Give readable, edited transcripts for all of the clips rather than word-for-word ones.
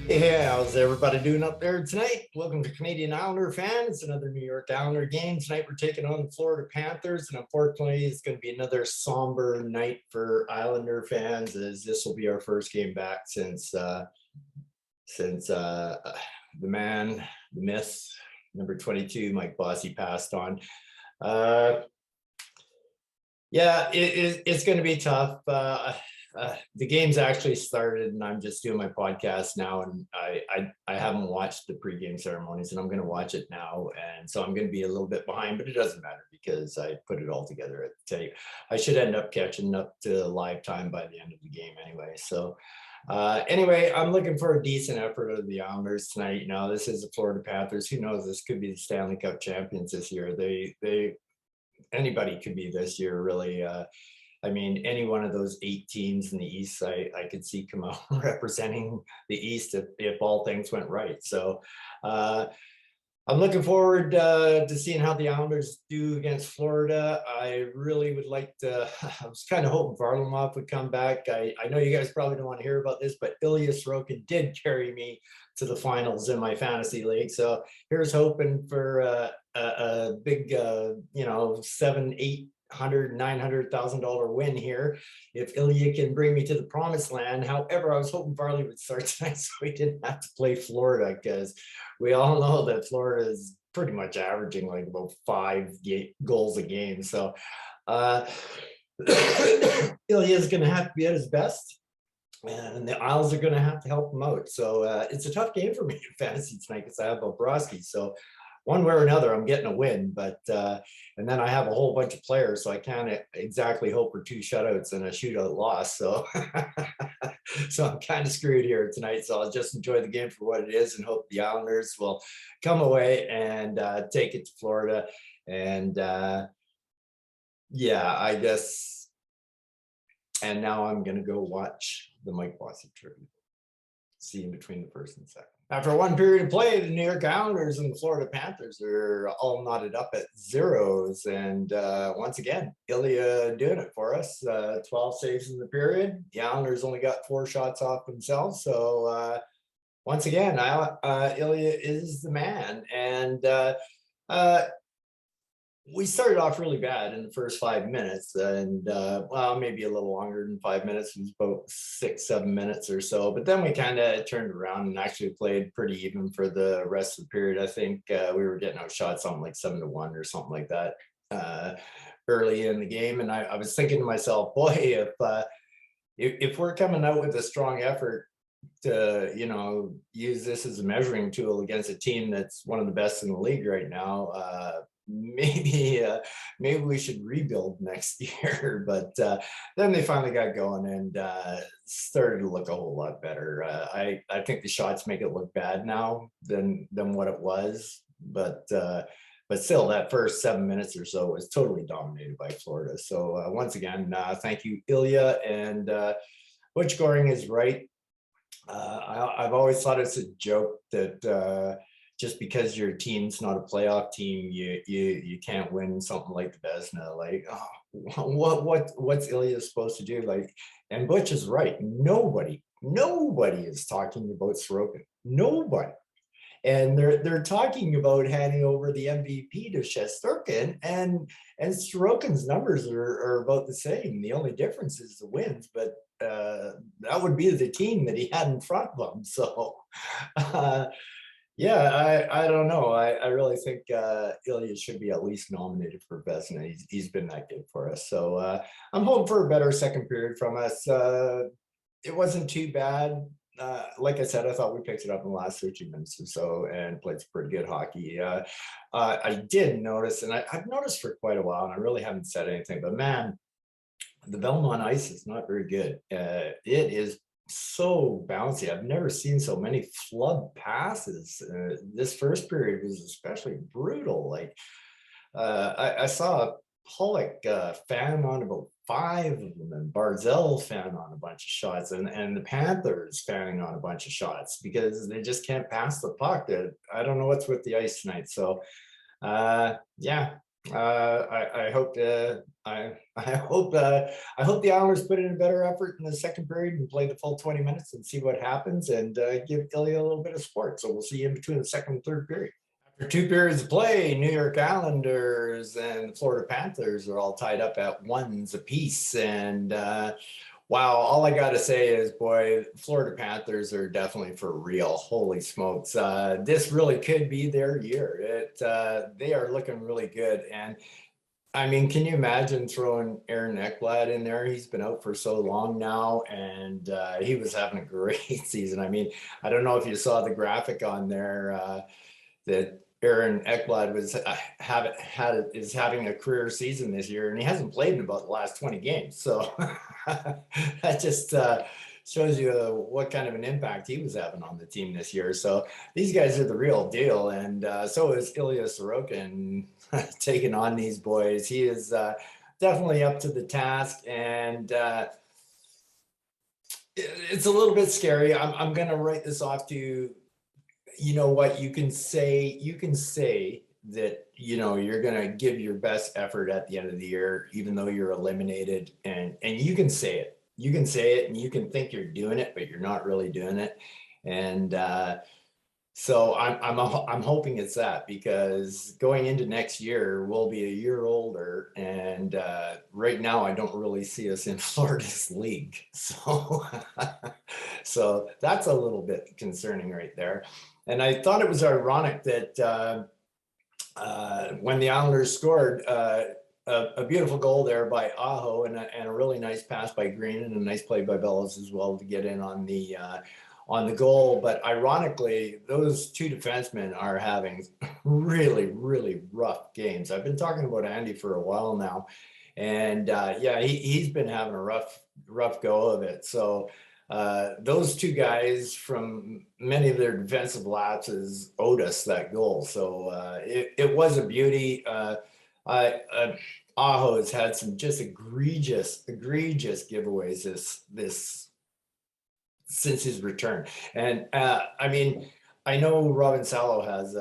Hey, how's everybody doing up there tonight? Welcome to Canadian Islander Fan. It's another New York Islander game. Tonight we're taking on the Florida Panthers, and unfortunately it's going to be another somber night for Islander fans, as this will be our first game back since the man, the myth, number 22, Mike Bossy, passed on. Uh, yeah, it's going to be tough. The game's actually started, and I'm just doing my podcast now, and I haven't watched the pregame ceremonies, and I'm going to watch it now, and so I'm going to be a little bit behind, but it doesn't matter because I put it all together at the tape. I should end up catching up to live time by the end of the game anyway. So anyway, I'm looking for a decent effort of the Islanders tonight. You know, this is the Florida Panthers. Who knows? This could be the Stanley Cup champions this year. They anybody could be this year, really. I mean, any one of those 8 teams in the East, I could see come out representing the East if all things went right. So I'm looking forward to seeing how the Islanders do against Florida. I really would like to. I was kind of hoping Varlamov would come back. I know you guys probably don't want to hear about this, but Ilya Sorokin did carry me to the finals in my fantasy league. So here's hoping for a big, 700, $800, $900,000 win here if Ilya can bring me to the promised land. However, I was hoping Varley would start tonight so we didn't have to play Florida, because we all know that Florida is pretty much averaging like about 5 goals a game. So Ilya is going to have to be at his best, and the Isles are going to have to help him out. So it's a tough game for me in fantasy tonight because I have Bobrovsky. So one way or another, I'm getting a win, but and then I have a whole bunch of players, so I can't exactly hope for 2 shutouts and a shootout loss. So, so I'm kind of screwed here tonight. So I'll just enjoy the game for what it is and hope the Islanders will come away and take it to Florida. And yeah, I guess. And now I'm gonna go watch the Mike Bossy tribute. See in between the first and second. After one period of play, the New York Islanders and the Florida Panthers are all knotted up at zeros. And once again, Ilya doing it for us. 12 saves in the period. The Islanders only got 4 shots off themselves. So once again, Ilya is the man. And we started off really bad in the first 5 minutes, and well, maybe a little longer than 5 minutes. It was about 6, 7 minutes or so, but then we kind of turned around and actually played pretty even for the rest of the period. I think we were getting outshot something like 7-1 or something like that early in the game, and I was thinking to myself, boy, if we're coming out with a strong effort to use this as a measuring tool against a team that's one of the best in the league right now, maybe we should rebuild next year. But then they finally got going and started to look a whole lot better. I think the shots make it look bad now than what it was, but still, that first 7 minutes or so was totally dominated by Florida. So once again, thank you, Ilya. And Butch Goring is right. I've always thought it's a joke that just because your team's not a playoff team, you can't win something like the Vezina. Like, oh, what's Ilya supposed to do? Like, and Butch is right. Nobody is talking about Sorokin. Nobody. And they're talking about handing over the MVP to Shesterkin, and Sorokin's numbers are about the same. The only difference is the wins, but that would be the team that he had in front of him. So yeah, I don't know. I really think Ilya should be at least nominated for Vezina. He's been that good for us. So I'm hoping for a better second period from us. It wasn't too bad. Like I said, I thought we picked it up in the last 13 minutes or so and played some pretty good hockey. I did notice, and I've noticed for quite a while, and I really haven't said anything, but man, the Belmont ice is not very good. It is so bouncy. I've never seen so many flood passes. This first period was especially brutal. Like I saw Pollock fan on about 5 of them, and Barzell fan on a bunch of shots, and the Panthers fanning on a bunch of shots because they just can't pass the puck. I don't know what's with the ice tonight. So yeah, I hope I hope the Islanders put in a better effort in the second period and play the full 20 minutes and see what happens, and give Ilya a little bit of support. So we'll see you in between the second and third period. After two periods of play, New York Islanders and the Florida Panthers are all tied up at ones apiece. And wow, all I got to say is, boy, Florida Panthers are definitely for real. Holy smokes. This really could be their year. They are looking really good. And I mean, can you imagine throwing Aaron Ekblad in there? He's been out for so long now, and he was having a great season. I mean, I don't know if you saw the graphic on there. That Aaron Ekblad is having a career season this year, and he hasn't played in about the last 20 games. So that just shows you what kind of an impact he was having on the team this year. So these guys are the real deal, and so is Ilya Sorokin taking on these boys. He is definitely up to the task, and it's a little bit scary. I'm going to write this off to, you know what, you can say that, you know, you're going to give your best effort at the end of the year, even though you're eliminated, and you can say it, and you can think you're doing it, but you're not really doing it. And so I'm hoping it's that, because going into next year, we'll be a year older, and right now I don't really see us in Florida's league. So so that's a little bit concerning right there. And I thought it was ironic that when the Islanders scored a beautiful goal there by Aho, and a really nice pass by Green, and a nice play by Bellows as well to get in on the goal. But ironically, those two defensemen are having really, really rough games. I've been talking about Andy for a while now, and yeah, he's been having a rough go of it. So those two guys, from many of their defensive lapses, owed us that goal. So it was a beauty. Aho has had some just egregious giveaways this since his return. And I mean, I know Robin Salo has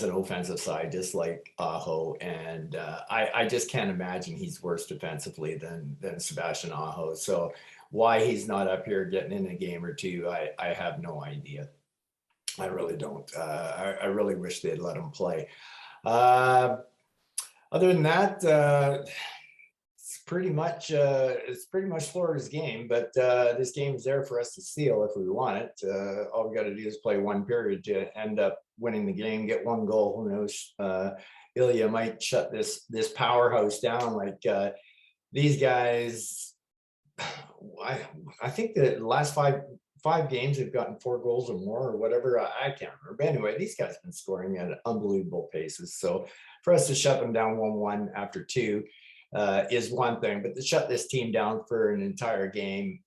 an offensive side just like Aho, and I just can't imagine he's worse defensively than Sebastian Aho. So why he's not up here getting in a game or two, I have no idea. I really don't. I really wish they'd let him play. Other than that, it's pretty much Florida's game, but this game is there for us to steal if we want it. All we got to do is play one period to end up winning the game, get one goal. Who knows? Ilya might shut this powerhouse down. Like these guys, I think that the last five games they've gotten 4 goals or more, or whatever. I can't remember. But anyway, these guys have been scoring at unbelievable paces. So for us to shut them down 1-1 after 2 is one thing, but to shut this team down for an entire game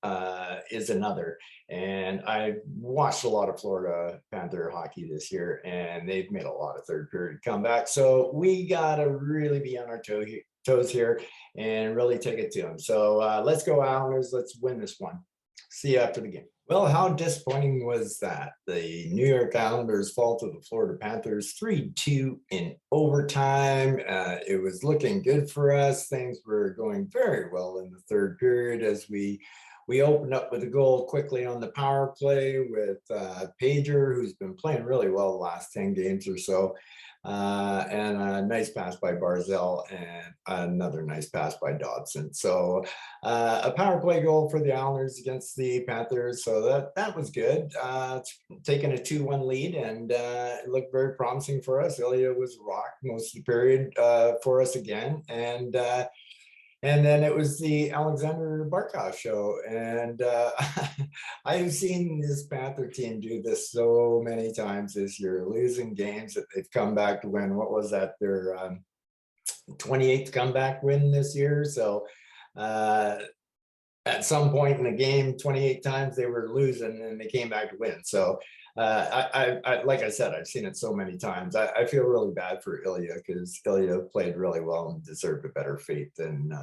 is another. And I watched a lot of Florida Panther hockey this year, and they've made a lot of third period comebacks. So we got to really be on our toes here and really take it to them. So let's go Islanders. Let's win this one. See you after the game. Well, how disappointing was that? The New York Islanders fall to the Florida Panthers 3-2 in overtime. It was looking good for us. Things were going very well in the third period as we opened up with a goal quickly on the power play with Pager, who's been playing really well the last 10 games or so. And a nice pass by Barzell, and another nice pass by Dodson. So a power play goal for the Islanders against the Panthers. So that was good. Taking a 2-1 lead, and it looked very promising for us. Ilya was rocked most of the period for us again. And then it was the Alexander Barkov show. And I've seen this Panther team do this so many times this year, losing games that they've come back to win. What was that? Their 28th comeback win this year. So at some point in the game, 28 times they were losing and they came back to win. So I like I said, I've seen it so many times. I feel really bad for Ilya, because Ilya played really well and deserved a better fate than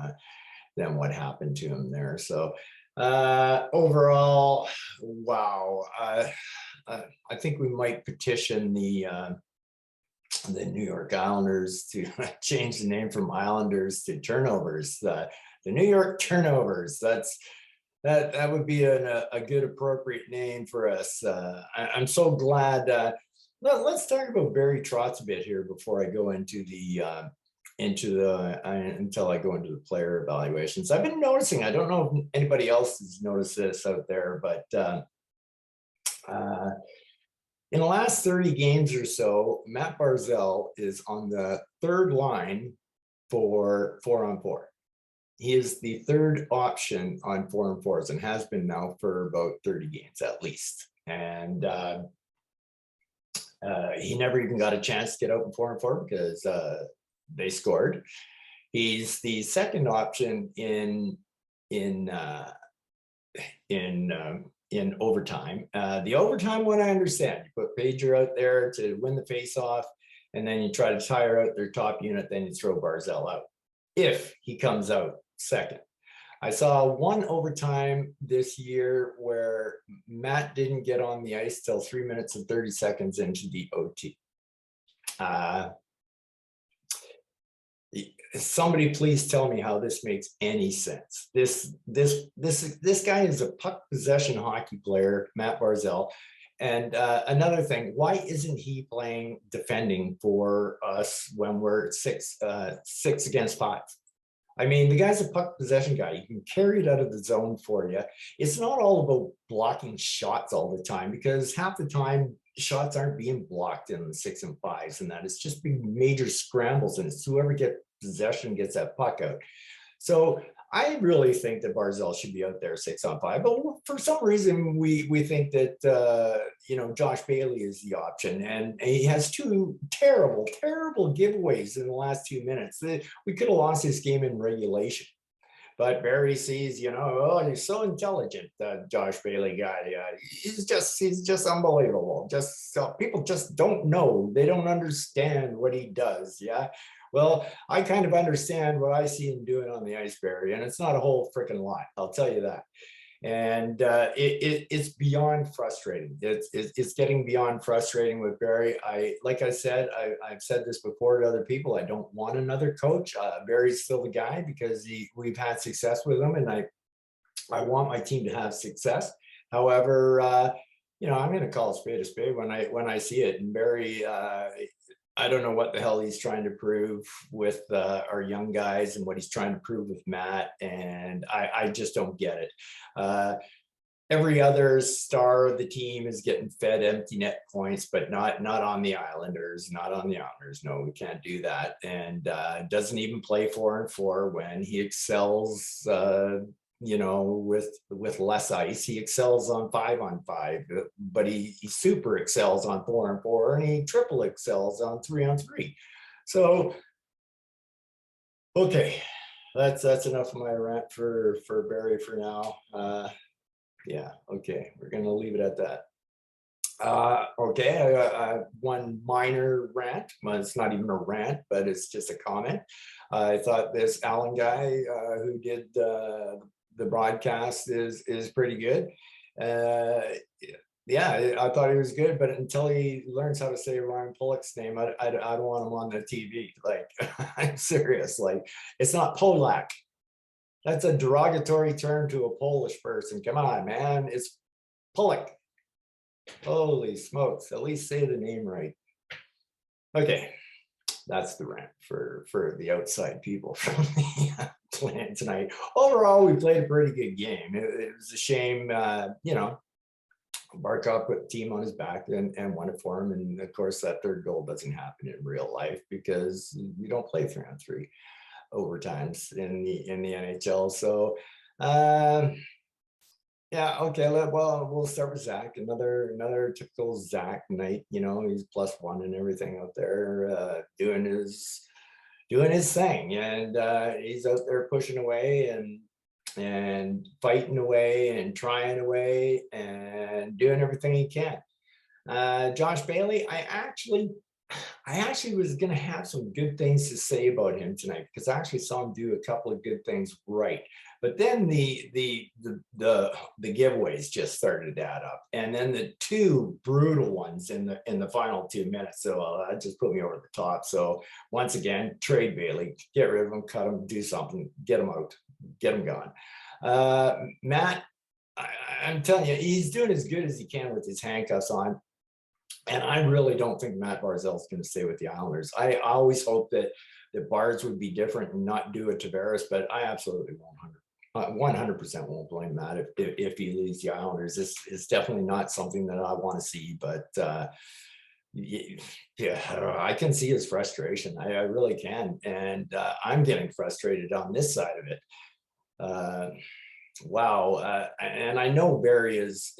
what happened to him there. So overall, wow. I think we might petition the the New York Islanders to change the name from Islanders to Turnovers. The New York Turnovers. That would be a good appropriate name for us. I'm so glad. Let's talk about Barry Trotz a bit here before I go until I go into the player evaluations. I've been noticing. I don't know if anybody else has noticed this out there, but in the last 30 games or so, Matt Barzal is on the third line for 4-on-4. He is the third option on 4-on-4s and has been now for about 30 games at least. And he never even got a chance to get out in 4-on-4 because they scored. He's the second option in overtime. The overtime one I understand. You put Pager out there to win the faceoff, and then you try to tire out their top unit, then you throw Barzal out if he comes out second. I saw one overtime this year where Matt didn't get on the ice till 3 minutes and 30 seconds into the OT. Somebody please tell me how this makes any sense. This guy is a puck possession hockey player, Matt Barzal. And another thing, why isn't he playing defending for us when we're 6 against 5? I mean, the guy's a puck possession guy. He can carry it out of the zone for you. It's not all about blocking shots all the time, because half the time shots aren't being blocked in the 6 and 5s and that. It's just big major scrambles, and it's whoever gets possession gets that puck out. So I really think that Barzal should be out there 6-on-5, but for some reason we think that Josh Bailey is the option, and he has 2 terrible giveaways in the last 2 minutes. We could have lost this game in regulation, but Barry sees, oh, he's so intelligent, Josh Bailey guy. He's just unbelievable. People just don't know. They don't understand what he does. Yeah. Well, I kind of understand what I see him doing on the ice, Barry, and it's not a whole freaking lot. I'll tell you that. And it's beyond frustrating. It's getting beyond frustrating with Barry. Like I said, I've said this before to other people. I don't want another coach. Barry's still the guy because we've had success with him, and I want my team to have success. However, I'm going to call a spade when I see it. And Barry, I don't know what the hell he's trying to prove with our young guys and what he's trying to prove with Matt. And I just don't get it. Every other star of the team is getting fed empty net points, but not on the Islanders, No, we can't do that. And doesn't even play 4-on-4 when he excels, with less ice. He excels on 5-on-5, but he super excels on 4-on-4, and he triple excels on 3-on-3. So, okay, that's enough of my rant for Barry for now. Yeah, okay, we're gonna leave it at that. Okay, I one minor rant. Well, it's not even a rant, but it's just a comment. I thought this Allen guy who did the broadcast is pretty good. Yeah, I thought he was good, but until he learns how to say Ryan Pollock's name, I don't want him on the TV. Like, I'm serious. Like, it's not Polak. That's a derogatory term to a Polish person. Come on, man. It's Pollock. Holy smokes. At least say the name right. Okay. That's the rant for the outside people from the plan tonight. Overall, we played a pretty good game. It was a shame, Barkov put the team on his back and won it for him. And of course, that third goal doesn't happen in real life because you don't play 3-on-3 overtimes in the NHL. So, yeah, okay. Well, we'll start with Zach. Another typical Zach night. He's +1 and everything out there, doing his thing, and he's out there pushing away and fighting away and trying away and doing everything he can. Josh Bailey, I actually I actually was going to have some good things to say about him tonight because I actually saw him do a couple of good things right. But then the giveaways just started to add up, and then the two brutal ones in the final 2 minutes. So that just put me over the top. So once again, trade Bailey, get rid of him, cut him, do something, get him out, get him gone. Matt, I'm telling you, he's doing as good as he can with his handcuffs on. And I really don't think Matt Barzell is going to stay with the Islanders. I always hope that Bars would be different and not do it to Tavares, but I absolutely 100% won't blame Matt if he leaves the Islanders. This is definitely not something that I want to see, but yeah, I can see his frustration. I really can. And I'm getting frustrated on this side of it. Wow. And I know Barry is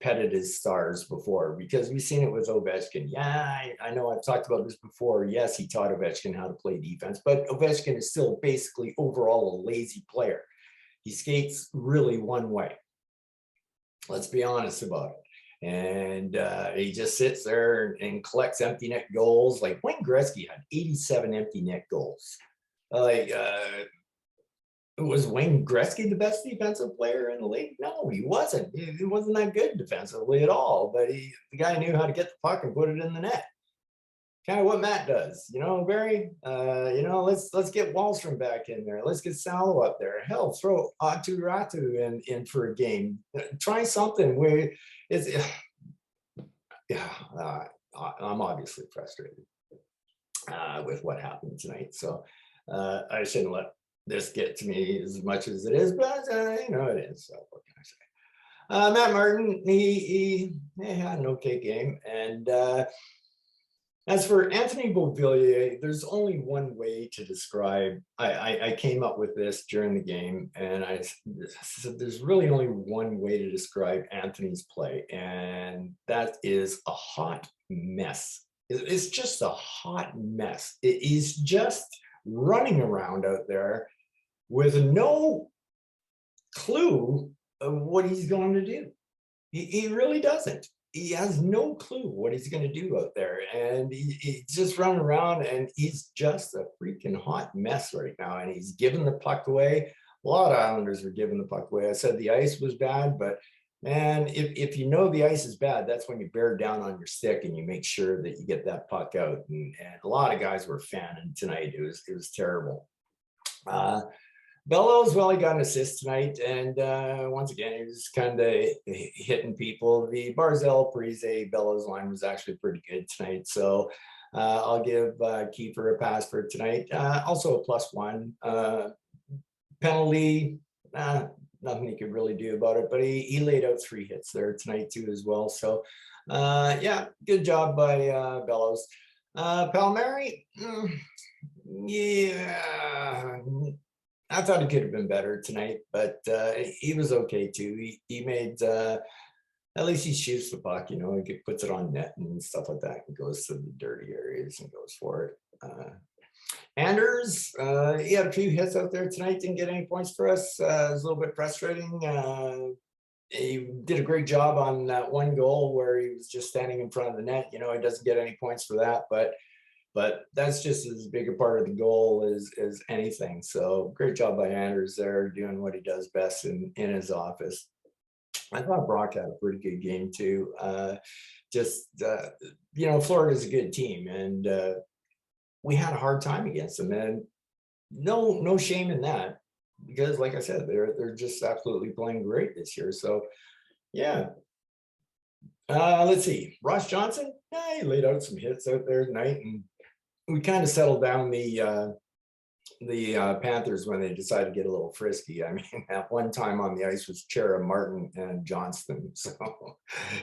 petted his stars before because we've seen it with Ovechkin. Yeah, I know I've talked about this before. Yes, he taught Ovechkin how to play defense, but Ovechkin is still basically overall a lazy player. He skates really one way. Let's be honest about it. And he just sits there and collects empty net goals. Like Wayne Gretzky had 87 empty net goals. Like, was Wayne Gretzky the best defensive player in the league? No, he wasn't. He wasn't that good defensively at all. But the guy knew how to get the puck and put it in the net. Kind of what Matt does, Barry. Let's get Wallstrom back in there. Let's get Salo up there. Hell, throw Atu Ratu in for a game. Try something where it's. Yeah, I'm obviously frustrated with what happened tonight. So I shouldn't let this get to me as much as it is, but it is. So what can I say? Matt Martin, he had an okay game, and as for Anthony Beauvillier, there's only one way to describe. I came up with this during the game, and I said there's really only one way to describe Anthony's play, and that is a hot mess. It's just a hot mess. He's just running around out there with no clue of what he's going to do. He really doesn't. He has no clue what he's going to do out there. And he's just running around, and he's just a freaking hot mess right now. And he's giving the puck away. A lot of Islanders are giving the puck away. I said the ice was bad, but man, if you know the ice is bad, that's when you bear down on your stick and you make sure that you get that puck out. And a lot of guys were fanning tonight. It was terrible. Bellows, well, he got an assist tonight, and once again, he was kind of hitting people. The Barzell, Parise, Bellows line was actually pretty good tonight, so I'll give Kiefer a pass for tonight. Also a +1. Penalty, nothing he could really do about it, but he laid out 3 hits there tonight too as well. So yeah, good job by Bellows. Palmieri, yeah. I thought he could have been better tonight, but he was okay too. He made at least he shoots the puck, he puts it on net and stuff like that, and goes to the dirty areas and goes for it. Anders, he had a few hits out there tonight, didn't get any points for us. It was a little bit frustrating. He did a great job on that one goal where he was just standing in front of the net. He doesn't get any points for that, but that's just as big a part of the goal as anything. So great job by Anders there, doing what he does best in his office. I thought Brock had a pretty good game too. Florida's a good team, and we had a hard time against them, and no shame in that, because like I said, they're just absolutely playing great this year. So yeah. Let's see, Ross Johnson, he laid out some hits out there tonight, and we kind of settled down the Panthers when they decided to get a little frisky. I mean, at one time on the ice was Chera, Martin, and Johnston. So,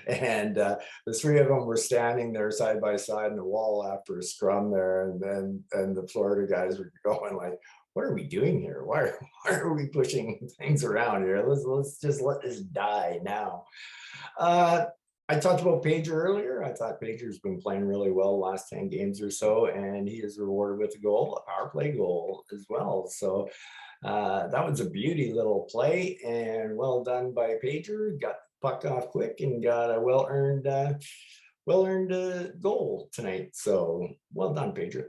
and the 3 of them were standing there side by side in the wall after a scrum there, and the Florida guys were going like, "What are we doing here? Why are we pushing things around here? Let's just let this die now." I talked about Pager earlier. I thought Pager's been playing really well the last 10 games or so, and he is rewarded with a goal, a power play goal as well. So that was a beauty little play, and well done by Pager. Got the puck off quick and got a well-earned well-earned goal tonight. So well done, Pedro.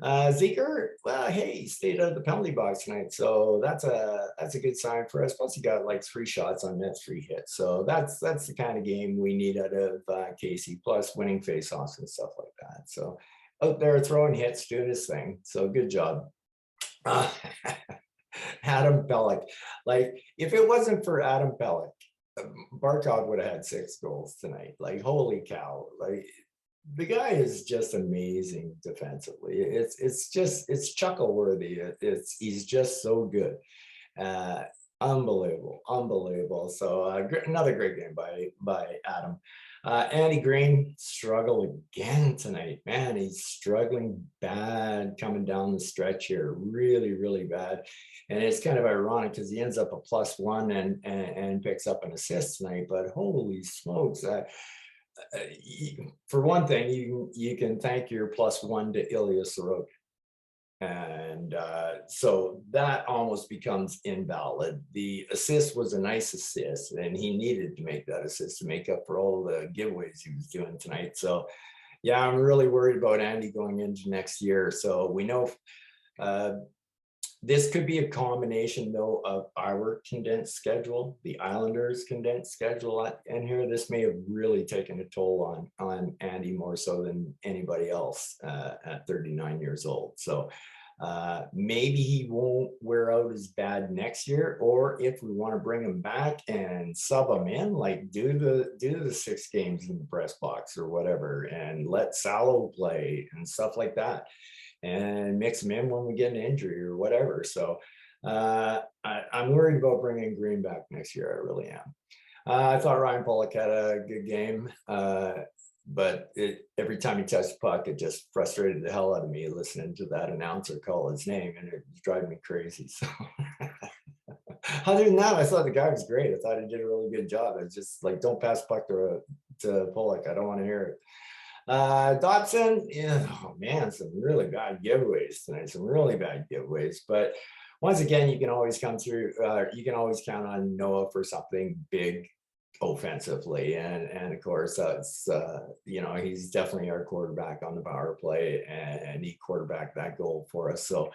Zeker, well, hey, he stayed out of the penalty box tonight, so that's a good sign for us. Plus, he got like 3 shots on net, 3 hits, so that's the kind of game we need out of Casey. Plus, winning faceoffs and stuff like that. So out there throwing hits, doing his thing. So good job. Uh, Adam Pellick. Like, if it wasn't for Adam Pellick, Barkov would have had 6 goals tonight. Like, holy cow! Like, the guy is just amazing defensively. It's chuckle worthy. He's just so good. Uh, unbelievable. So another great game by Adam. Andy Green struggled again tonight. Man, he's struggling bad coming down the stretch here. Really bad. And it's kind of ironic because he ends up a +1 and picks up an assist tonight. But holy smokes! For one thing, you can thank your +1 to Ilya Sorokin. And so that almost becomes invalid. The assist was a nice assist, and he needed to make that assist to make up for all the giveaways he was doing tonight. So, yeah, I'm really worried about Andy going into next year. So we know this could be a combination, though, of our condensed schedule, the Islanders' condensed schedule, and here this may have really taken a toll on Andy more so than anybody else at 39 years old. So maybe he won't wear out as bad next year, or if we want to bring him back and sub him in, like do the 6 games in the press box or whatever, and let Salo play and stuff like that, and mix him in when we get an injury or whatever. So I'm worried about bringing Green back next year. I really am. I thought Ryan Pollock had a good game, but every time he touched the puck, it just frustrated the hell out of me listening to that announcer call his name, and it was driving me crazy. So other than that, I thought the guy was great. I thought he did a really good job. It's just like, don't pass puck to Pollock. I don't want to hear it. Dotson, yeah, oh man, some really bad giveaways tonight, some really bad giveaways. But once again, you can always come through, you can always count on Noah for something big offensively. And of course, that's, he's definitely our quarterback on the power play, and he quarterbacked that goal for us. So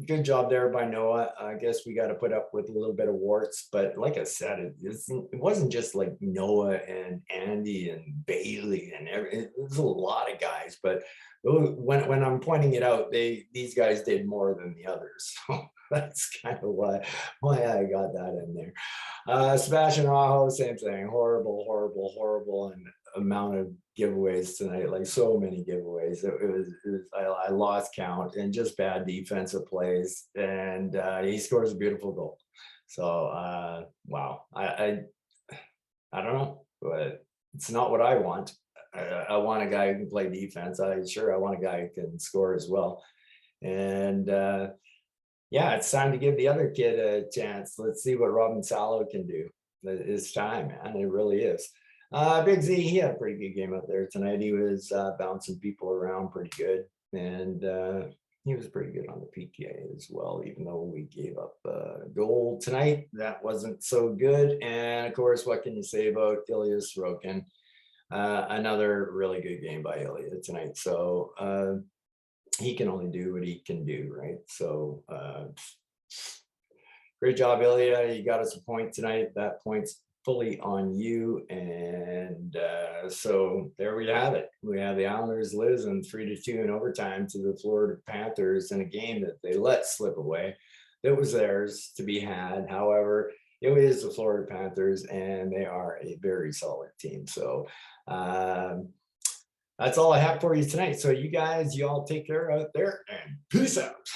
good job there by Noah. I guess we got to put up with a little bit of warts, but like I said, it wasn't just like Noah and Andy and Bailey and it was a lot of guys, but when I'm pointing it out, these guys did more than the others. So that's kind of why I got that in there. Sebastian Aho, same thing. Horrible, and amount of giveaways tonight. Like, so many giveaways. I lost count, and just bad defensive plays. And he scores a beautiful goal. So wow, I don't know, but it's not what I want. I want a guy who can play defense. I want a guy who can score as well. And yeah, it's time to give the other kid a chance. Let's see what Robin Salo can do. It's time, man. It really is. Big Z, he had a pretty good game out there tonight. He was bouncing people around pretty good. And he was pretty good on the PK as well, even though we gave up a goal tonight. That wasn't so good. And of course, what can you say about Ilya Sorokin? Another really good game by Ilya tonight. So he can only do what he can do, right? So great job, Ilya. You got us a point tonight. That point's fully on you. And so there we have it. We have the Islanders losing 3-2 in overtime to the Florida Panthers in a game that they let slip away. That was theirs to be had. However, it is the Florida Panthers, and they are a very solid team. So that's all I have for you tonight. So you guys, you all take care out there, and peace out.